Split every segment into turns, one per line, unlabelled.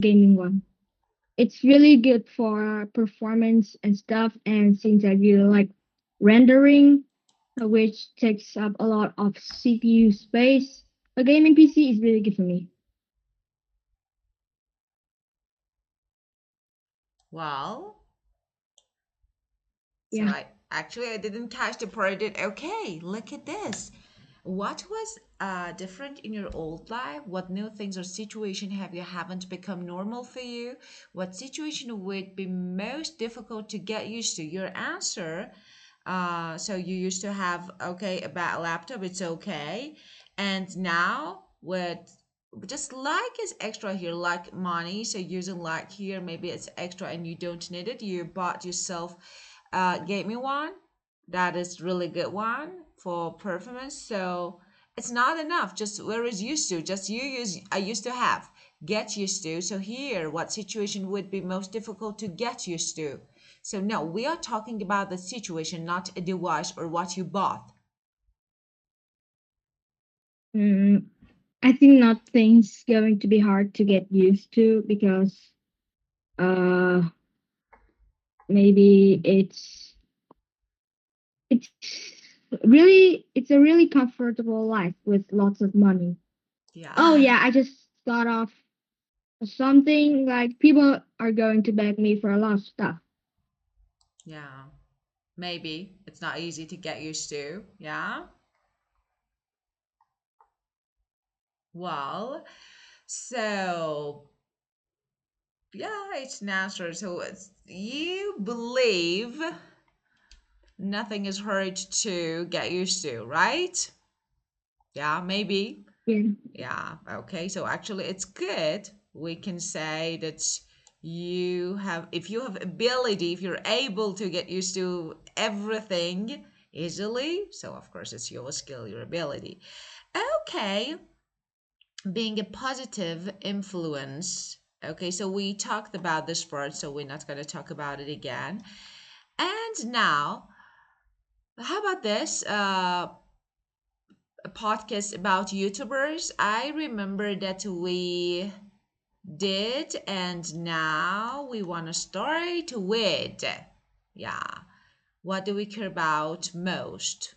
gaming one. It's really good for performance and stuff, and things that you like rendering, which takes up a lot of CPU space. A gaming PC is really good for me.
Well, so
Yeah.
I didn't catch the part that okay, look at this. What was different in your old life? What new things or situation have you haven't become normal for you? What situation would be most difficult to get used to? Your answer. So you used to have okay a bad laptop, it's okay, and now with just like is extra here, like money. So using like here, maybe it's extra and you don't need it. You bought yourself, gave me one that is really good one for performance. So it's not enough. Just where is used to. Just you use. I used to have get used to. So here, what situation would be most difficult to get used to? So no, we are talking about the situation, not a device or what you bought.
Mm, I think nothing's going to be hard to get used to because uh maybe it's it's a really comfortable life with lots of money. Oh
Yeah,
yeah, I just thought of something like people are going to beg me for a lot of stuff.
yeah. Maybe it's not easy to get used to. Yeah. Well, so yeah, it's natural. So it's, you believe nothing is hard to get used to, right? Yeah, maybe.
Yeah.
Yeah, okay. So actually, it's good. We can say that you have, if you have ability, if you're able to get used to everything easily, so of course it's your skill, your ability. Okay, being a positive influence. Okay, so we talked about this part, so we're not going to talk about it again. And now, how about this? A podcast about YouTubers. I remember that we did, and now we want to start with, yeah, what do we care about most?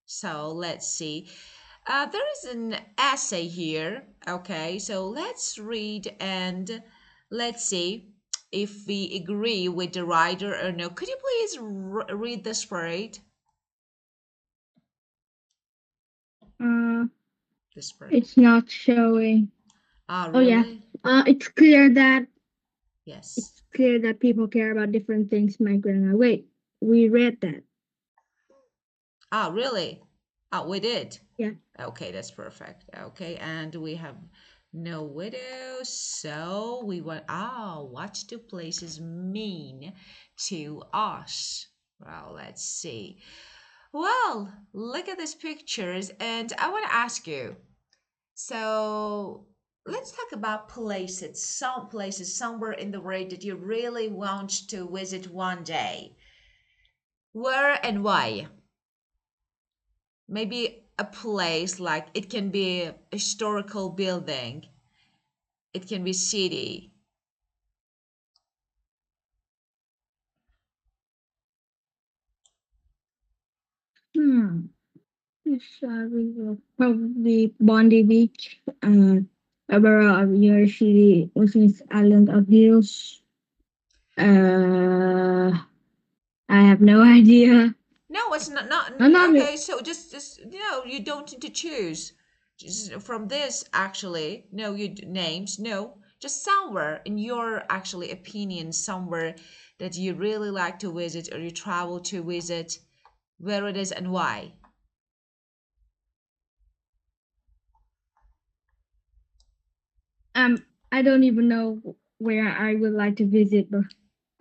So let's see. There is an essay here. Okay, so let's read and let's see if we agree with the writer or no. Could you please read this part?
Uh,
This part.
it's not showing.
Ah,
Oh yeah.
really?
It's clear that
Yes.
people care about different things, my grandma. Wait, we read that.
Ah, really? Ah, we did.
Yeah.
Okay, that's perfect. Okay, and we have no widows, so we want. Ah, what do places mean to us? Well, let's see. Well, look at these pictures, and I want to ask you. So let's talk about places. Some places somewhere in the world that you really want to visit one day. Where and why? Maybe a place like it can be a historical building, it can be city.
Hmm. Yes, we will probably Bondi Beach, a borough of New York City, which is Island of Hills. Uh, I have no idea.
No, it's not
Not
okay. So just you don't need to choose. Just from this actually, no, names, no, just somewhere in your actually opinion, somewhere that you really like to visit or you travel to visit, where it is and why.
I don't even know where I would like to visit, but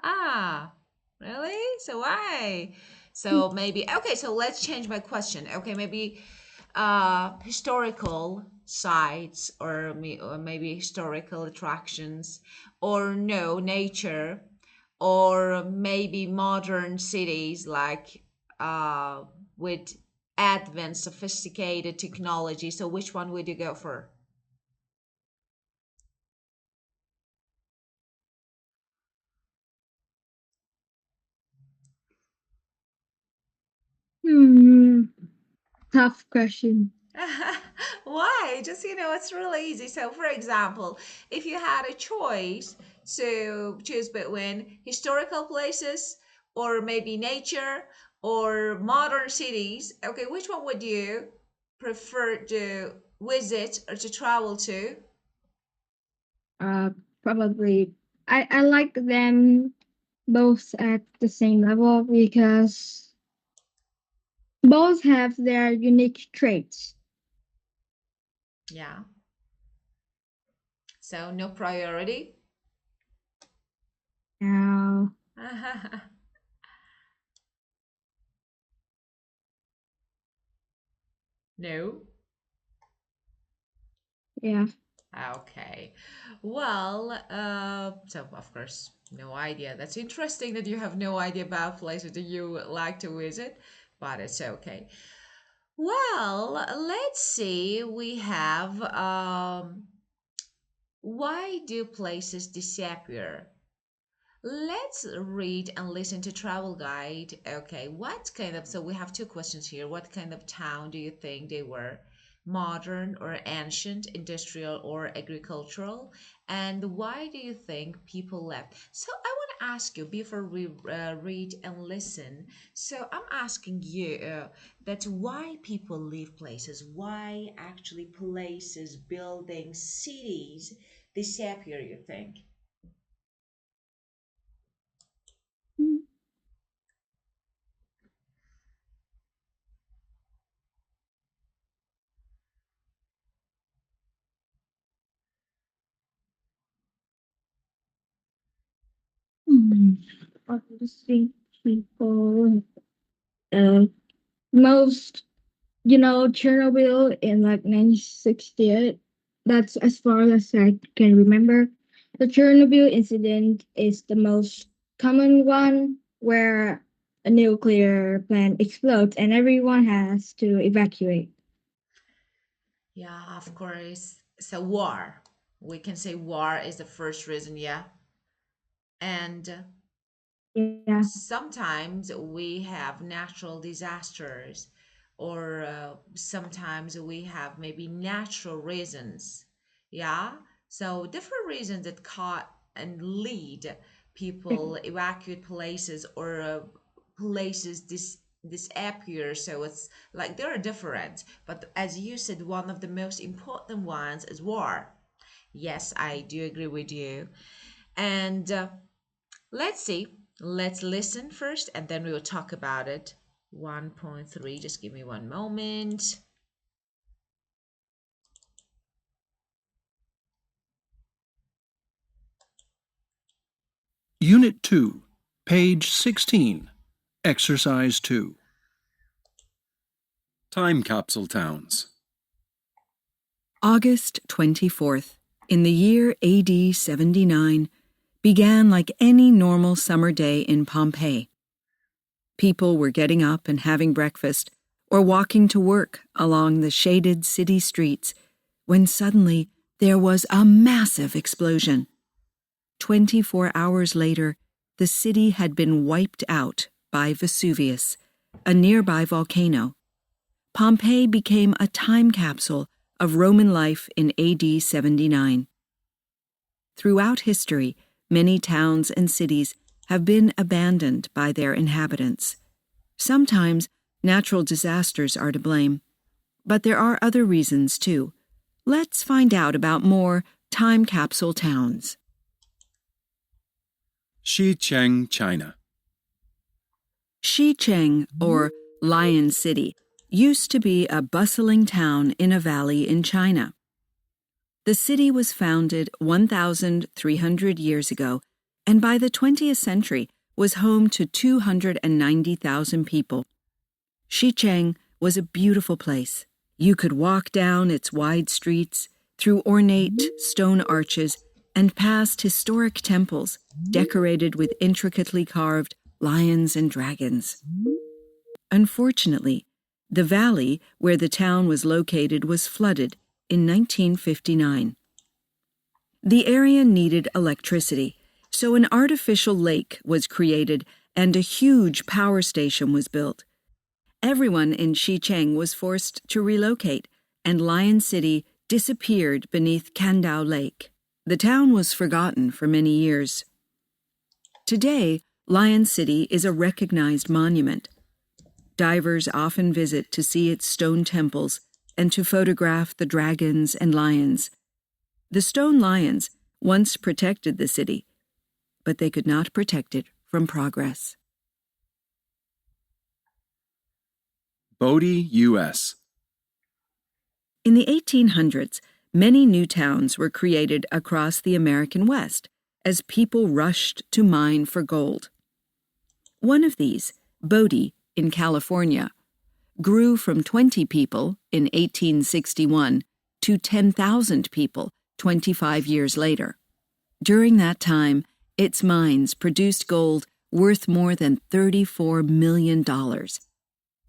Ah, really? So why? So maybe okay, so let's change my question. Okay, maybe historical sites or maybe historical attractions or no nature or maybe modern cities like with advanced sophisticated technology. So which one would you go for?
Hmm, tough question.
Why? Just, it's really easy. So, for example, if you had a choice to choose between historical places or maybe nature or modern cities, okay, which one would you prefer to visit or to travel to?
Uh, Probably I like them both at the same level because both have their unique traits.
Yeah. So, no priority?
Now,
No.
yeah.
Okay. Well, so of course, no idea. That's interesting that you have no idea about places that you would like to visit, but it's okay. Well, let's see. We have why do places disappear? Let's read and listen to travel guide. Okay, what kind of, so we have two questions here. What kind of town do you think they were? Modern or ancient, industrial or agricultural? And why do you think people left? So I want to ask you before we read and listen. So I'm asking you that why people leave places? Why actually places, buildings, cities disappear, you think?
Hmm. What do you think people uh, most Chernobyl in like 1968. That's as far as I can remember. The Chernobyl incident is the most common one where a nuclear plant explodes and everyone has to evacuate.
Yeah, of course. So war. We can say war is the first reason, yeah. And
Yeah.
sometimes we have natural disasters, or sometimes we have maybe natural reasons. Yeah. So different reasons that caught and lead people evacuate places or places disappear. So it's like there are different, but as you said, one of the most important ones is war. Yes, I do agree with you. And let's see. Let's listen first and then we will talk about it. 1.3, just give me one moment.
Unit 2, page 16, Exercise 2. Time Capsule Towns.
August 24th, in the year AD 79, began like any normal summer day in Pompeii. People were getting up and having breakfast or walking to work along the shaded city streets when suddenly there was a massive explosion. 24 hours later, the city had been wiped out by Vesuvius, a nearby volcano. Pompeii became a time capsule of Roman life in AD 79. Throughout history, many towns and cities have been abandoned by their inhabitants. Sometimes natural disasters are to blame, but there are other reasons too. Let's find out about more time capsule towns.
Xicheng, China.
Xicheng, or Lion City, used to be a bustling town in a valley in China. The city was founded 1,300 years ago, and by the 20th century was home to 290,000 people. Xicheng was a beautiful place. You could walk down its wide streets, through ornate stone arches, and past historic temples decorated with intricately carved lions and dragons. Unfortunately, the valley where the town was located was flooded in 1959. The area needed electricity, so an artificial lake was created and a huge power station was built. Everyone in Xicheng was forced to relocate, and Lion City disappeared beneath Kandao Lake. The town was forgotten for many years. Today, Lion City is a recognized monument. Divers often visit to see its stone temples and to photograph the dragons and lions. The stone lions once protected the city, but they could not protect it from progress.
Bodie, U.S.
In the 1800s, many new towns were created across the American West as people rushed to mine for gold. One of these, Bodie, in California, grew from 20 people in 1861 to 10,000 people 25 years later. During that time, its mines produced gold worth more than $34 million.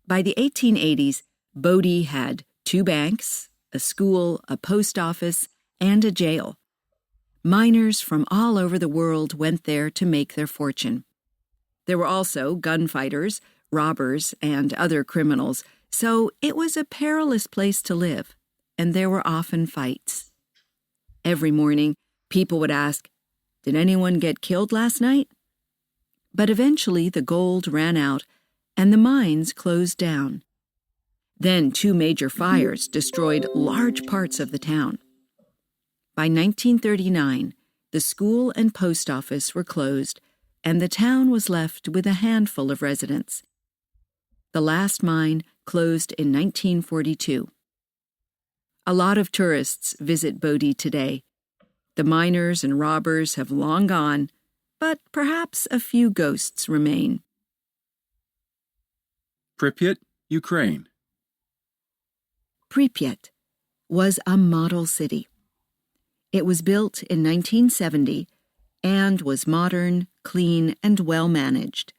By the 1880s, Bodie had 2 banks, a school, a post office, and a jail. Miners from all over the world went there to make their fortune. There were also gunfighters, robbers, and other criminals, so it was a perilous place to live, and there were often fights. Every morning, people would ask, "Did anyone get killed last night?" But eventually the gold ran out, and the mines closed down. Then 2 major fires destroyed large parts of the town. By 1939, the school and post office were closed, and the town was left with a handful of residents. The last mine closed in 1942. A lot of tourists visit Bodie today. The miners and robbers have long gone, but perhaps a few ghosts remain.
Pripyat, Ukraine.
Pripyat was a model city. It was built in 1970 and was modern, clean, and well-managed.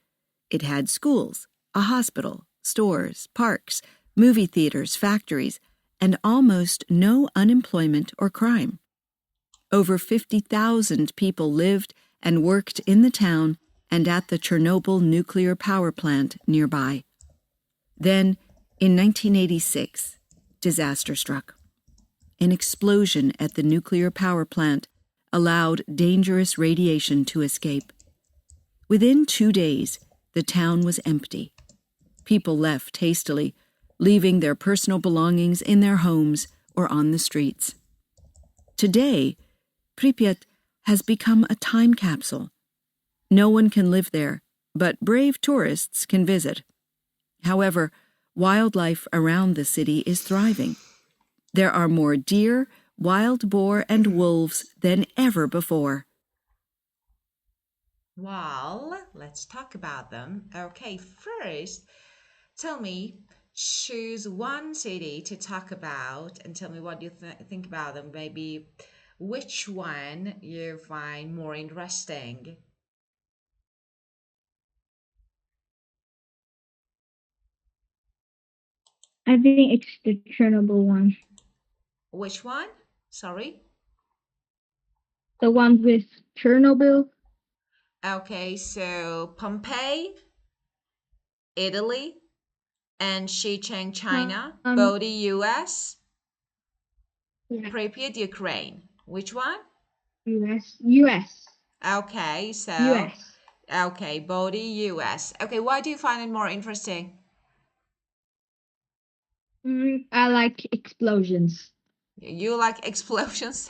It had schools, a hospital, stores, parks, movie theaters, factories, and almost no unemployment or crime. Over 50,000 people lived and worked in the town and at the Chernobyl nuclear power plant nearby. Then, in 1986, disaster struck. An explosion at the nuclear power plant allowed dangerous radiation to escape. Within 2 days, the town was empty. People left hastily, leaving their personal belongings in their homes or on the streets. Today, Pripyat has become a time capsule. No one can live there, but brave tourists can visit. However, wildlife around the city is thriving. There are more deer, wild boar, and wolves than ever before.
Well, let's talk about them. Okay, first, tell me, choose one city to talk about and tell me what you think about them. Maybe which one you find more interesting.
I think it's the Chernobyl one.
Which one? Sorry.
The one with Chernobyl.
Okay, so Pompeii, Italy, and Xicheng, China, Bodie, US,
Yeah,
Pripyat, Ukraine. Which one?
US.
Okay, so
US.
okay, Bodie, US. Okay, why do you find it more interesting?
I like explosions.
You like explosions,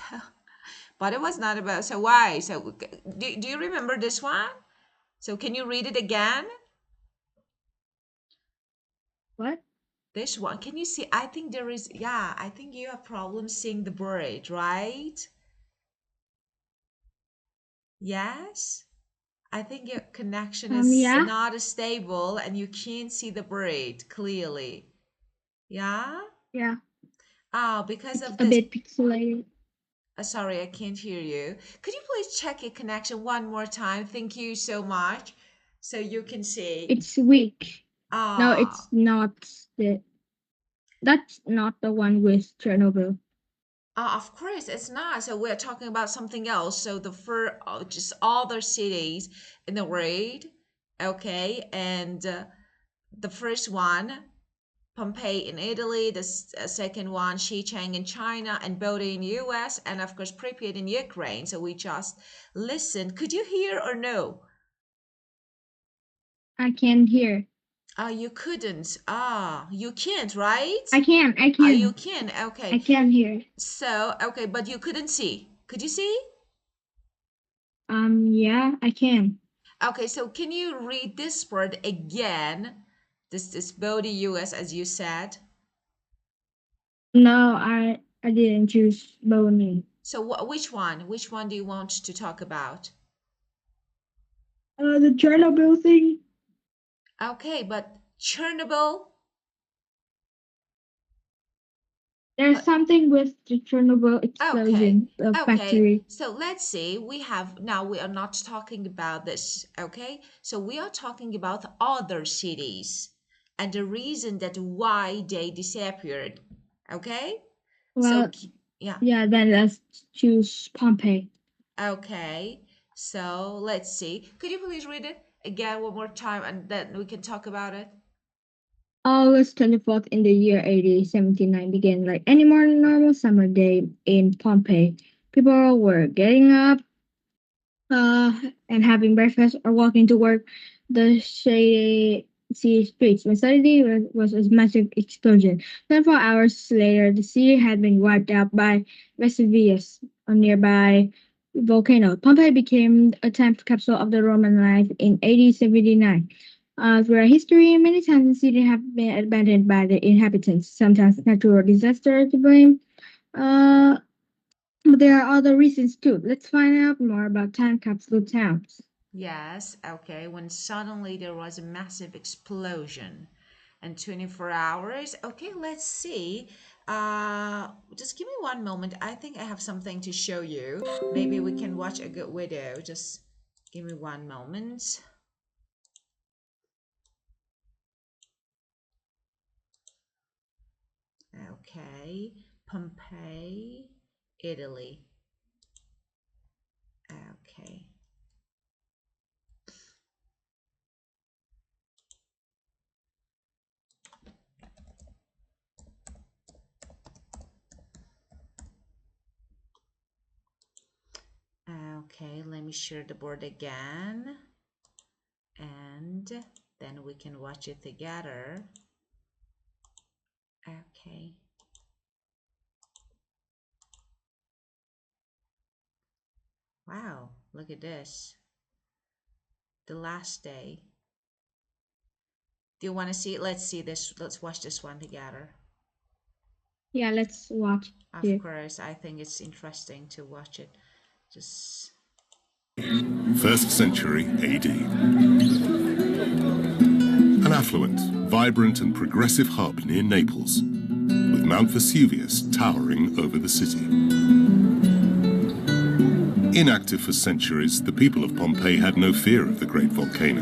but it was not about. So why? So do you remember this one? So can you read it again?
What?
This one. Can you see? I think there is. Yeah, I think you have problems seeing the bird, right? Yes. I think your connection is
Yeah.
not stable and you can't see the bird clearly. Yeah?
Yeah.
Because
It's
of
a
this.
bit pixelated.
Sorry, I can't hear you. Could you please check your connection one more time? Thank you so much. So you can see.
It's weak. No,
Ah,
it's not the. That's not the one with Chernobyl.
of course, it's not. So we're talking about something else. So the first, just other cities in the world, okay? And the first one Pompeii in Italy, the second one Xichang in China, and Bodø in US, and of course Pripyat in Ukraine. So we just listened. Could you hear or no?
I can hear.
You couldn't. You can't, right?
I can.
You can. Okay.
I can hear.
So, okay, but you couldn't see. Could you see?
Yeah, I can.
Okay, so can you read this word again? This Bodhi US, as you said.
No, I didn't choose Bonnie.
So which one? Which one do you want to talk about?
The Chernobyl thing.
Okay, but Chernobyl.
There's something with the Chernobyl explosion factory.
So let's see. We are not talking about this. Okay, so we are talking about other cities and the reason that why they disappeared. Okay.
Well,
so yeah.
Yeah, then let's choose Pompeii.
Okay. So let's see. Could you please read it again one more time and then we can talk about it?
August 24th in the year AD 79 began like any more normal summer day in Pompeii. People were getting up and having breakfast or walking to work the shady city streets when suddenly there was a massive explosion. 24 hours later, the city had been wiped out by Vesuvius, a nearby volcano. Pompeii became a time capsule of the Roman life in AD 79. Throughout history, many times the city have been abandoned by the inhabitants, sometimes natural disaster to blame. Uh, but there are other reasons too. Let's find out more about time capsule towns.
Yes, okay. When suddenly there was a massive explosion and 24 hours. Okay, let's see. Just give me one moment. I think I have something to show you. Maybe we can watch a good video. Just give me one moment. Okay, Pompeii, Italy. Okay. Okay, let me share the board again. And then we can watch it together. Okay. Wow, look at this. The last day. Do you want to see it? Let's see this. Let's watch this one together.
Yeah, let's watch
Of
it.
course, I think it's interesting to watch it. Just
1st century AD. An affluent, vibrant and progressive hub near Naples, with Mount Vesuvius towering over the city. Inactive for centuries, the people of Pompeii had no fear of the great volcano.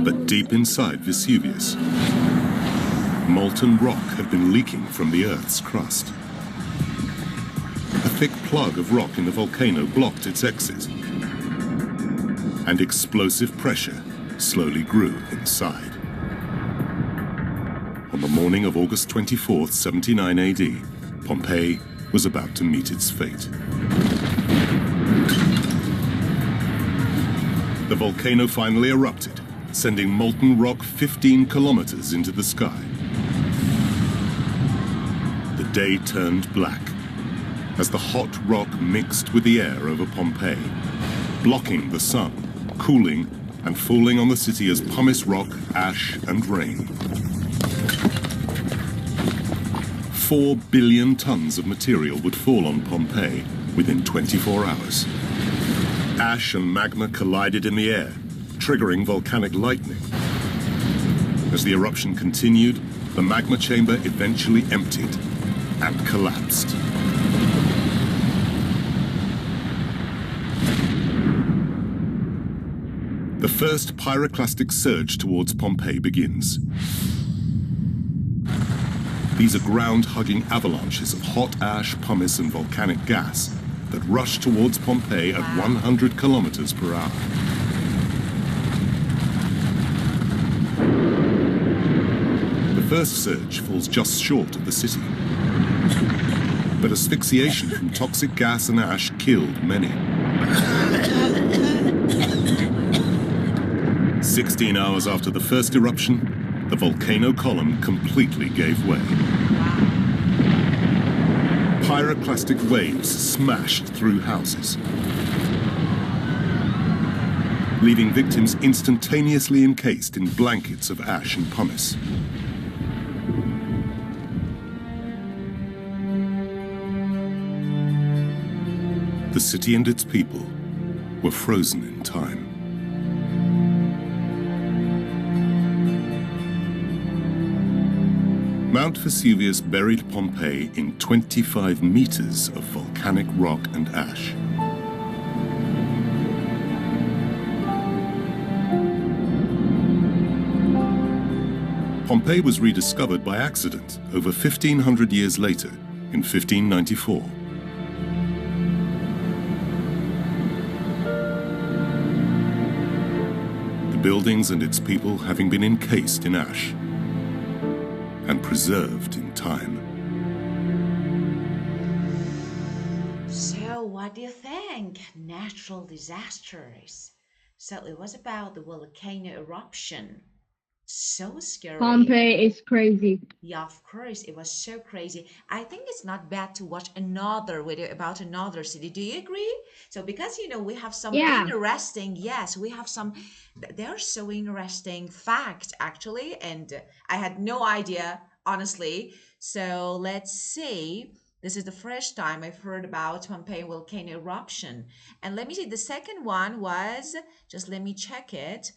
But deep inside Vesuvius, molten rock had been leaking from the Earth's crust. A thick plug of rock in the volcano blocked its exit, and explosive pressure slowly grew inside. On the morning of August 24th, 79 AD, Pompeii was about to meet its fate. The volcano finally erupted, sending molten rock 15 kilometers into the sky. The day turned black as the hot rock mixed with the air over Pompeii, blocking the sun, cooling and falling on the city as pumice rock, ash and rain. 4 billion tons of material would fall on Pompeii within 24 hours. Ash and magma collided in the air, triggering volcanic lightning. As the eruption continued, the magma chamber eventually emptied and collapsed. The first pyroclastic surge towards Pompeii begins. These are ground-hugging avalanches of hot ash, pumice, and volcanic gas that rush towards Pompeii at 100 kilometers per hour. first surge falls just short of the city. But asphyxiation from toxic gas and ash killed many. 16 hours after the first eruption, the volcano column completely gave way. Pyroclastic waves smashed through houses, leaving victims instantaneously encased in blankets of ash and pumice. The city and its people were frozen in time. Mount Vesuvius buried Pompeii in 25 meters of volcanic rock and ash. Pompeii was rediscovered by accident over 1,500 years later, in 1594. The buildings and its people having been encased in ash and preserved in time.
So, what do you think? Natural disasters. So, it was about the volcano eruption. So scary.
Pompeii is crazy.
Yeah, of course, it was so crazy. I think it's not bad to watch another video about another city. Do you agree? So, because we have some
Yeah.
interesting, yes, we have some, they're so interesting facts actually, and I had no idea, honestly. So, let's see. This is the first time I've heard about Pompeii volcano eruption. And let me see, the second one was, just let me check it.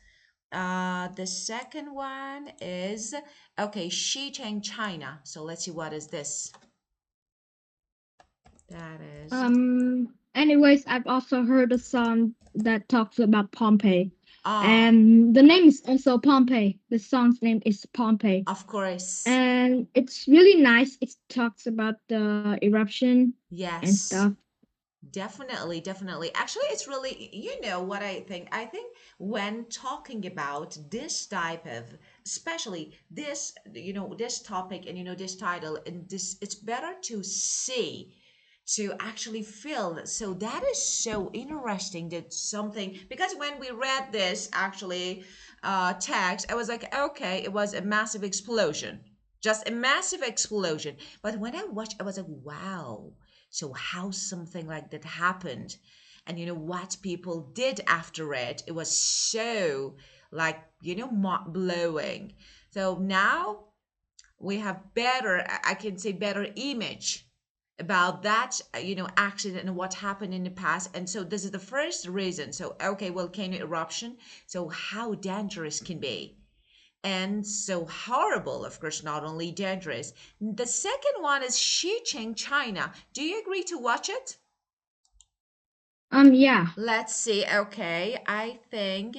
The second one is, okay, Xicheng, China. So let's see, what is this? That is,
Anyways, I've also heard a song that talks about Pompeii.
ah,
And the name is also Pompeii. The song's name is Pompeii.
of course.
And it's really nice. It talks about the eruption and
Yes,
stuff.
definitely, definitely. Actually, it's really, what I think? I think when talking about this type of, especially this, this topic and, this title, and this, it's better to see, to actually feel. So that is so interesting, that something, because when we read this actually text, I was like, okay, it was a massive explosion, just a massive explosion. But when I watched, I was like, wow, so how something like that happened, and what people did after it, it was so, like, blowing. So now we have better, I can say, better image about that, accident and what happened in the past. And so this is the first reason. So, okay, volcano eruption. So how dangerous can be. And so horrible, of course, not only dangerous. The second one is Xicheng, China. Do you agree to watch it?
Yeah.
Let's see. Okay, I think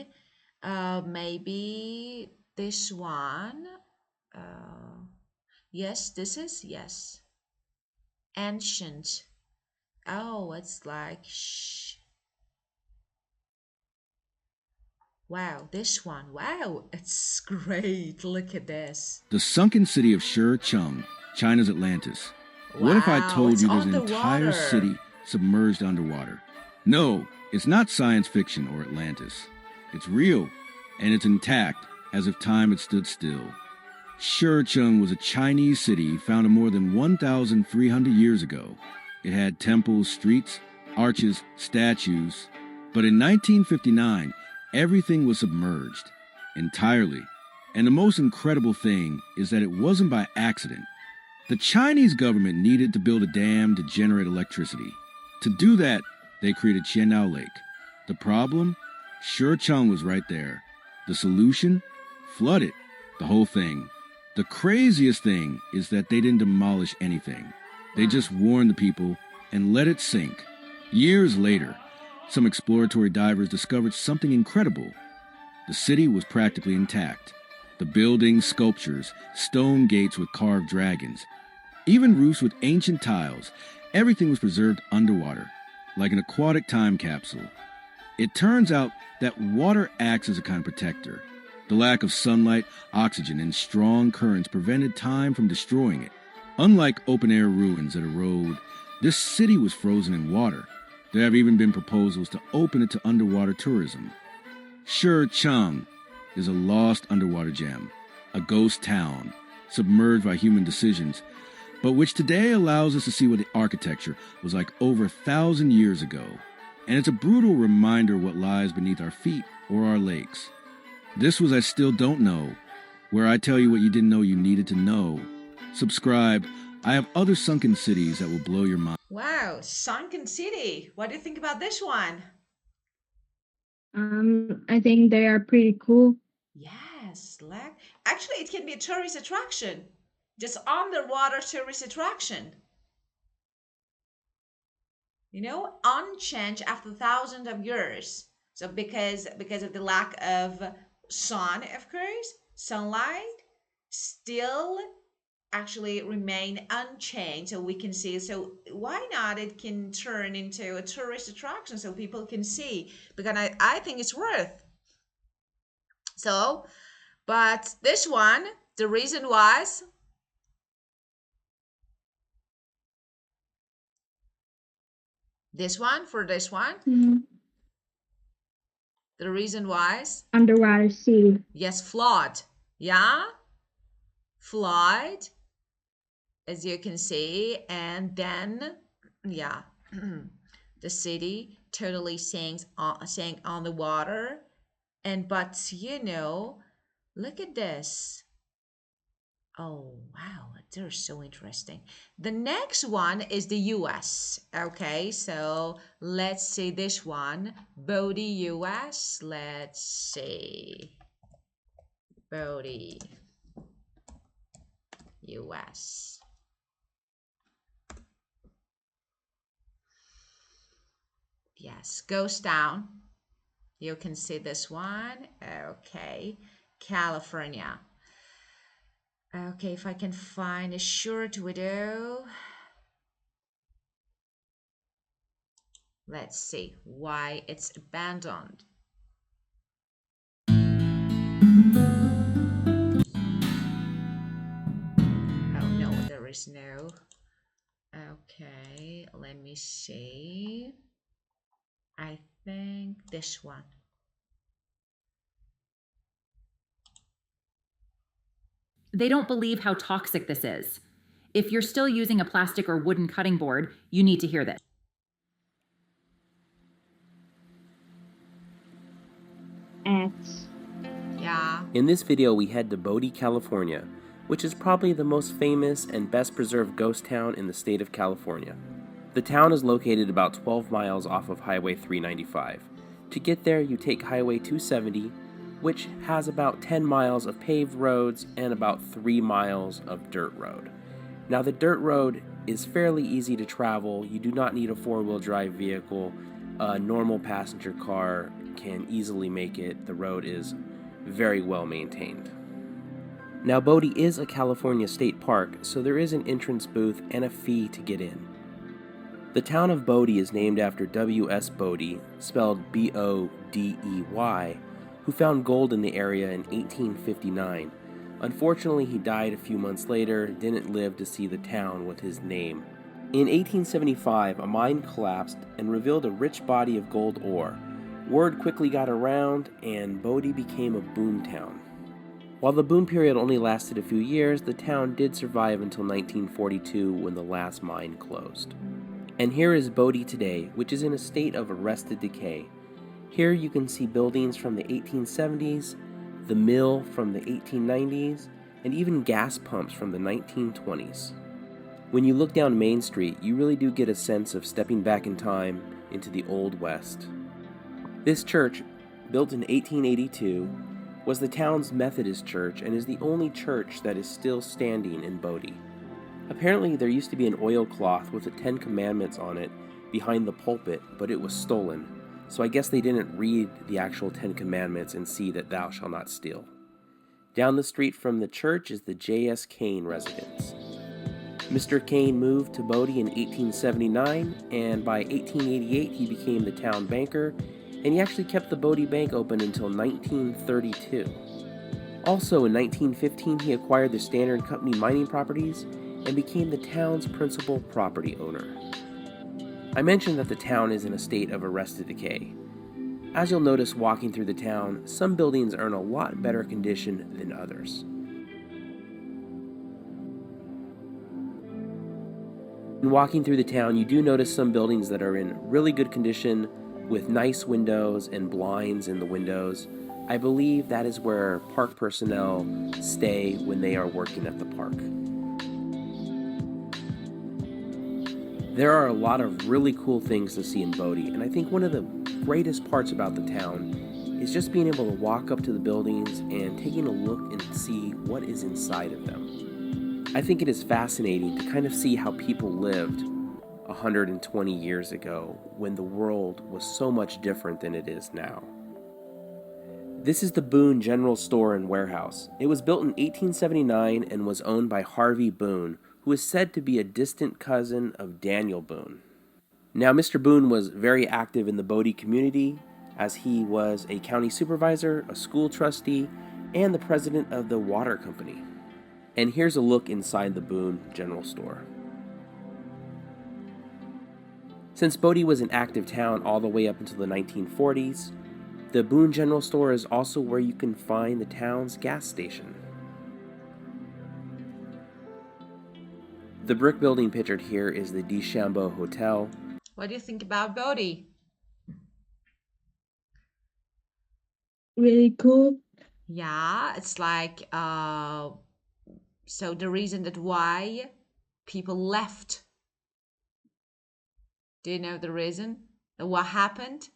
maybe this one. Yes, this is, yes. Ancient. Oh, it's like wow, this one. Wow, it's great. Look at this.
The sunken city of Shecheng, China's Atlantis. What if I
Wow,
told
it's
you there's an
underwater.
entire city submerged underwater? No, it's not science fiction or Atlantis. It's real, and it's intact, as if time had stood still. Shecheng was a Chinese city founded more than 1,300 years ago. It had temples, streets, arches, statues. But in 1959, everything was submerged, entirely. And the most incredible thing is that it wasn't by accident. The Chinese government needed to build a dam to generate electricity. To do that, they created Qiandao Lake. The problem? Shecheng was right there. The solution? Flood it. The whole thing. The craziest thing is that they didn't demolish anything. They just warned the people and let it sink. Years later, some exploratory divers discovered something incredible. The city was practically intact. The buildings, sculptures, stone gates with carved dragons, even roofs with ancient tiles, everything was preserved underwater, like an aquatic time capsule. It turns out that water acts as a kind of protector. The The lack of sunlight, oxygen, and strong currents prevented time from destroying it. Unlike open-air ruins that erode, this city was frozen in water. There have even been proposals to open it to underwater tourism. Shurcheng is a lost underwater gem, a ghost town, submerged by human decisions, but which today allows us to see what the architecture was like over 1,000 years ago. And it's a brutal reminder of what lies beneath our feet or our lakes. This was I Still Don't Know, where I tell you what you didn't know you needed to know. Subscribe. I have other sunken cities that will blow your mind.
Wow, sunken city. What do you think about this one?
I think they are pretty cool.
Yes, actually, it can be a tourist attraction. Just underwater tourist attraction. You know, unchanged after thousands of years. So because of the lack of sun, of course, sunlight still actually remain unchanged, so we can see. So why not? It can turn into a tourist attraction so people can see, because I think it's worth. So, but this one, the reason was this one, the reason was
Underwater sea.
yes, flood. Yeah, flood, as you can see, and then yeah, the city totally sank on the water. And but look at this. Oh wow, they're so interesting. The next one is the US. Okay, so let's see this one. Bodie, US. Let's see. Bodie, US. Yes, goes down. You can see this one. Okay, California. Okay, if I can find a short video. Let's see why it's abandoned. Oh no, there is no. Okay, let me see. I think this one.
They don't believe how toxic this is. If you're still using a plastic or wooden cutting board, you need to hear this.
Ants.
Yeah.
In this video, we head to Bodie, California, which is probably the most famous and best preserved ghost town in the state of California. The town is located about 12 miles off of Highway 395. To get there, you take Highway 270, which has about 10 miles of paved roads and about 3 miles of dirt road. Now, the dirt road is fairly easy to travel. You do not need a four-wheel drive vehicle. A normal passenger car can easily make it. The road is very well maintained. Now, Bodie is a California state park, so there is an entrance booth and a fee to get in. The town of Bodie is named after W.S. Bodie, spelled B-O-D-E-Y, who found gold in the area in 1859. Unfortunately, he died a few months later, didn't live to see the town with his name. In 1875, a mine collapsed and revealed a rich body of gold ore. Word quickly got around, and Bodie became a boom town. While the boom period only lasted a few years, the town did survive until 1942 when the last mine closed. And here is Bodie today, which is in a state of arrested decay. Here you can see buildings from the 1870s, the mill from the 1890s, and even gas pumps from the 1920s. When you look down Main Street, you really do get a sense of stepping back in time into the Old West. This church, built in 1882, was the town's Methodist church and is the only church that is still standing in Bodie. Apparently, there used to be an oilcloth with the 10 Commandments on it behind the pulpit, but it was stolen. So I guess they didn't read the actual 10 Commandments and see that thou shalt not steal. Down the street from the church is the J.S. Kane residence. Mr. Kane moved to Bodie in 1879, and by 1888 he became the town banker, and he actually kept the Bodie Bank open until 1932. Also, in 1915, he acquired the Standard Company mining properties and became the town's principal property owner. I mentioned that the town is in a state of arrested decay. As you'll notice walking through the town, some buildings are in a lot better condition than others. In walking through the town, you do notice some buildings that are in really good condition with nice windows and blinds in the windows. I believe that is where park personnel stay when they are working at the park. There are a lot of really cool things to see in Bodie, and I think one of the greatest parts about the town is just being able to walk up to the buildings and taking a look and see what is inside of them. I think it is fascinating to kind of see how people lived 120 years ago when the world was so much different than it is now. This is the Boone General Store and Warehouse. It was built in 1879 and was owned by Harvey Boone, who is said to be a distant cousin of Daniel Boone. Now, Mr. Boone was very active in the Bodie community as he was a county supervisor, a school trustee, and the president of the water company. And here's a look inside the Boone General Store. Since Bodie was an active town all the way up until the 1940s, the Boone General Store is also where you can find the town's gas station. The brick building pictured here is the DeChambeau Hotel.
What do you think about Bodie?
Really cool.
Yeah, it's like so the reason that why people left. Do you know the reason? What happened?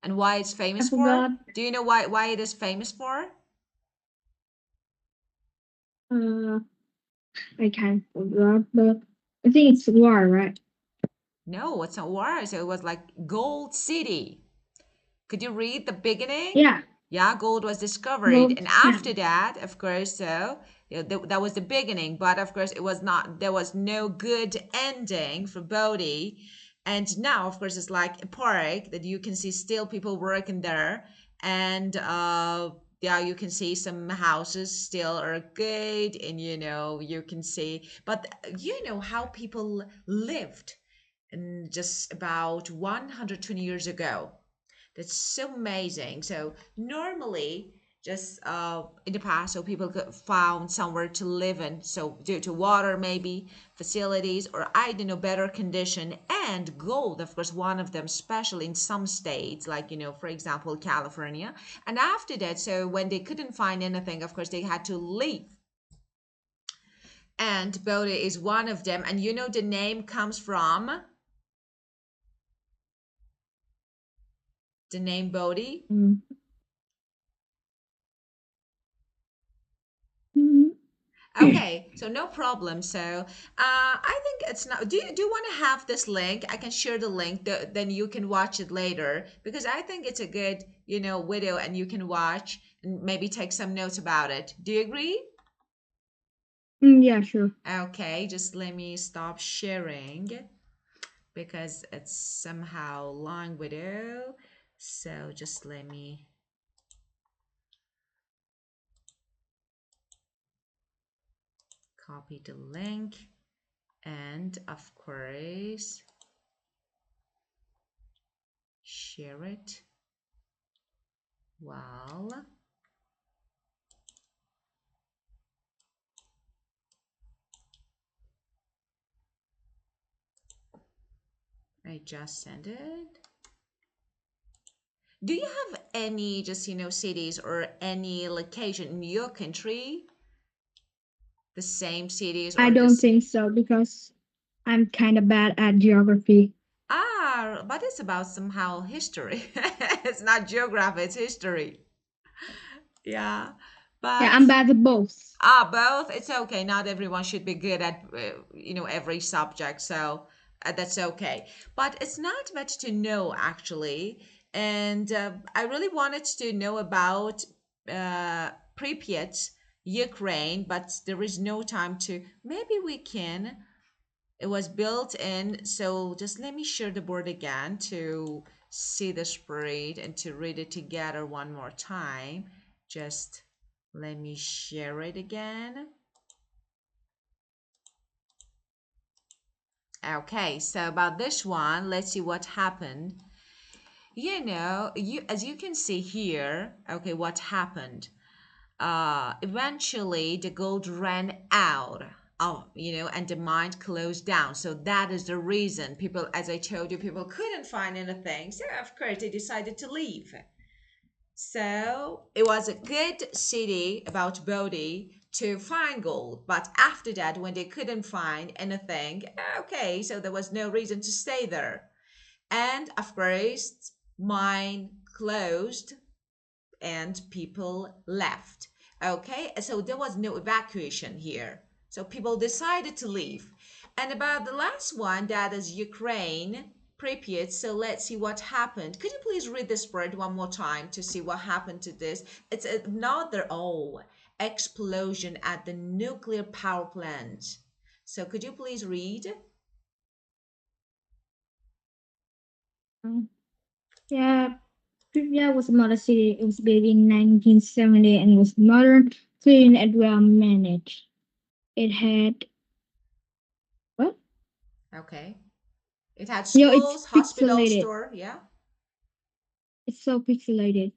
And why it's
I
famous for?
forgot.
Do you know why it is famous for?
Uh, I kind of forgot, but I think it's war, right?
No, it's not war. So it was like Gold City. Could you read the beginning?
Yeah,
Yeah, gold was discovered,
gold
and
sand.
after that, of course, so that was the beginning. But of course, it was not. There was no good ending for Bodie, and now, of course, it's like a park that you can see still people working there, and yeah, you can see some houses still are good, and you can see, but you know how people lived in just about 120 years ago. That's so amazing. So normally, just in the past, so people could found somewhere to live in. So due to water, maybe facilities, or I don't know, better condition, and gold, of course, one of them, especially in some states, like for example, California. And after that, so when they couldn't find anything, of course, they had to leave. And Bodie is one of them. And the name comes from the name Bodie.
Mm. Mhm.
Okay, so no problem. So I think it's not. Do you want to have this link? I can share the link. Then you can watch it later because I think it's a good video, and you can watch and maybe take some notes about it. Do you agree?
Yeah, sure.
Okay, just let me stop sharing because it's somehow long video. So just let me copy the link, and of course share it. Well, I just sent it. Do you have any just cities or any location in your country, the same cities
I
or
don't
this?
think so because I'm kind of bad at geography.
But it's about somehow history. It's not geography, it's history. Yeah,
Yeah,
but
I'm bad at both.
both. It's okay. Not everyone should be good at every subject, so that's okay. But it's not much to know actually, and I really wanted to know about Pripyat, Ukraine, but there is no time to. Maybe we can. It was built in, so just let me share the board again to see the spread and to read it together one more time. Just let me share it again. Okay, so about this one, let's see what happened. As you can see here, okay, what happened? Eventually the gold ran out. And the mine closed down. So that is the reason people, as I told you, people couldn't find anything. So of course they decided to leave. So it was a good city about Bodhi to find gold. But after that, when they couldn't find anything, okay, so there was no reason to stay there. And of course, mine closed and people left. Okay, so there was no evacuation here. So people decided to leave. And about the last one, that is Ukraine, Pripyat. So let's see what happened. Could you please read this spread one more time to see what happened to this? It's another explosion at the nuclear power plant. So could you please read?
Um, yeah, Pripyat was a model city. It was built in 1970 and was modern, clean, and well managed. It had what?
Okay. It had
It's
schools, hospitals,
pixelated.
store, yeah.
It's so pixelated.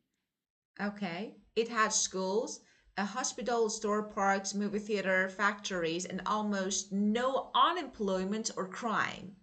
Okay. It had schools, a hospital, store, parks, movie theater, factories, and almost no unemployment or crime.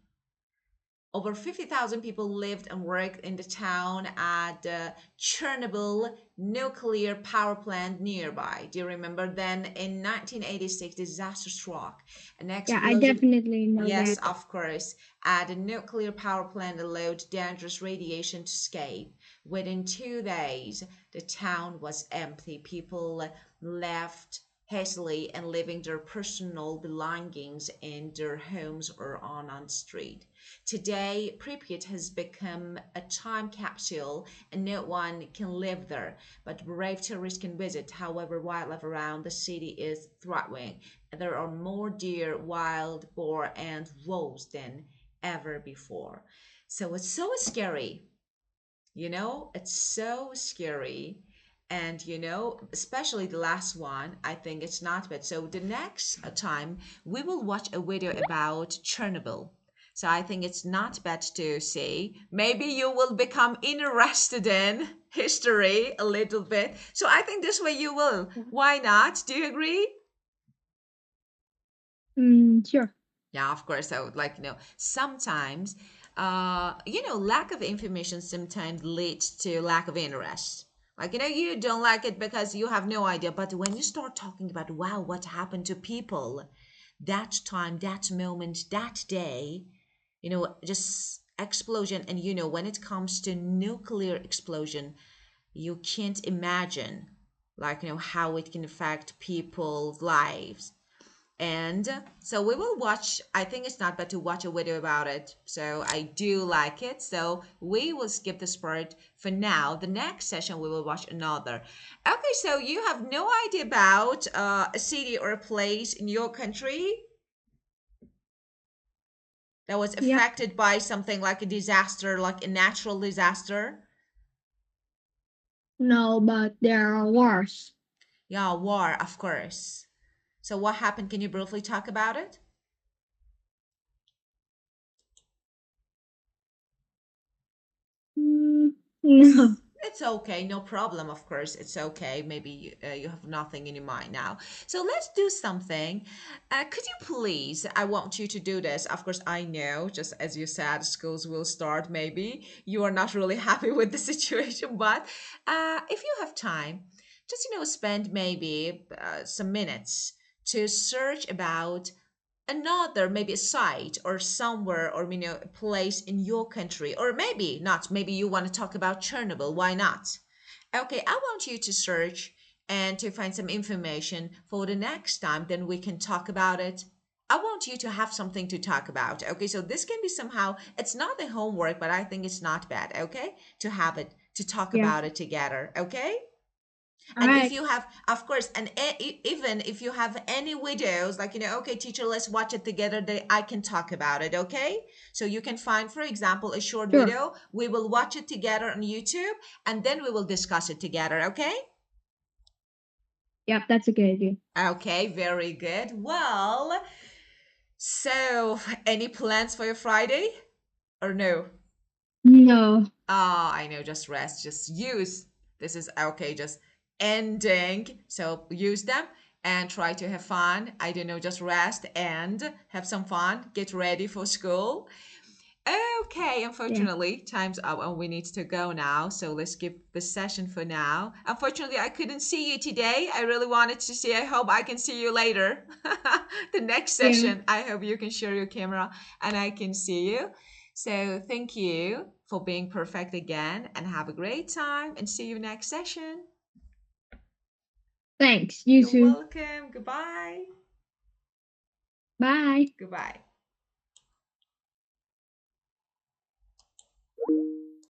Over 50,000 people lived and worked in the town at the Chernobyl nuclear power plant nearby. Do you remember then in 1986 disaster struck? An
Yeah, I
explosion.
definitely know
Yes,
that.
of course. At a nuclear power plant allowed dangerous radiation to escape. Within 2 days, the town was empty. People left hastily and leaving their personal belongings in their homes or on street. Today, Pripyat has become a time capsule and no one can live there, but brave tourists can visit. However, wildlife around the city is thriving. There are more deer, wild boar, and wolves than ever before. So it's so scary. It's so scary. And especially the last one, I think it's not bad. So the next time we will watch a video about Chernobyl. So I think it's not bad to see. Maybe you will become interested in history a little bit. So I think this way you will. Why not? Do you agree?
Sure.
Yeah, of course. I would like, sometimes, lack of information sometimes leads to lack of interest. Like, you don't like it because you have no idea. But when you start talking about, wow, what happened to people that time, that moment, that day, just explosion. And, when it comes to nuclear explosion, you can't imagine, like, how it can affect people's lives. And so we will watch, I think it's not bad to watch a video about it. So I do like it. So we will skip this part for now. The next session we will watch another. Okay, so you have no idea about a city or a place in your country that was
Yep.
affected by something like a disaster, like a natural disaster?
No, but there are wars.
Yeah, war, of course. So what happened? Can you briefly talk about it?
Mm,
It's
no.
it's okay, no problem. Of course, it's okay. Maybe you have nothing in your mind now. So let's do something. Could you please? I want you to do this. Of course, I know. Just as you said, schools will start. Maybe you are not really happy with the situation, but if you have time, just spend maybe some minutes to search about another maybe a site or somewhere or a place in your country, or maybe not, maybe you want to talk about Chernobyl, why not? Okay, I want you to search and to find some information for the next time, then we can talk about it. I want you to have something to talk about. Okay, so this can be somehow, it's not the homework, but I think it's not bad, okay, to have it, to talk
Yeah.
about it together. Okay,
All
And if
right.
you have, of course, and even if you have any videos, like, okay, teacher, let's watch it together, I can talk about it, okay? So you can find, for example, a short
Sure.
video. We will watch it together on YouTube, and then we will discuss it together, okay?
Yep, that's a good idea.
Okay, very good. Well, so any plans for your Friday or no?
No.
I know, just rest, just use. This is okay, just ending. So use them and try to have fun. I don't know, just rest and have some fun. Get ready for school. Okay,
Yeah.
unfortunately, time's up and we need to go now. So let's skip the session for now. Unfortunately, I couldn't see you today. I really wanted to see. I hope I can see you later. The next
Yeah.
session, I hope you can share your camera and I can see you. So thank you for being perfect again and have a great time and see you next session.
Thanks. You
You're
too.
welcome. Goodbye.
Bye.
Goodbye.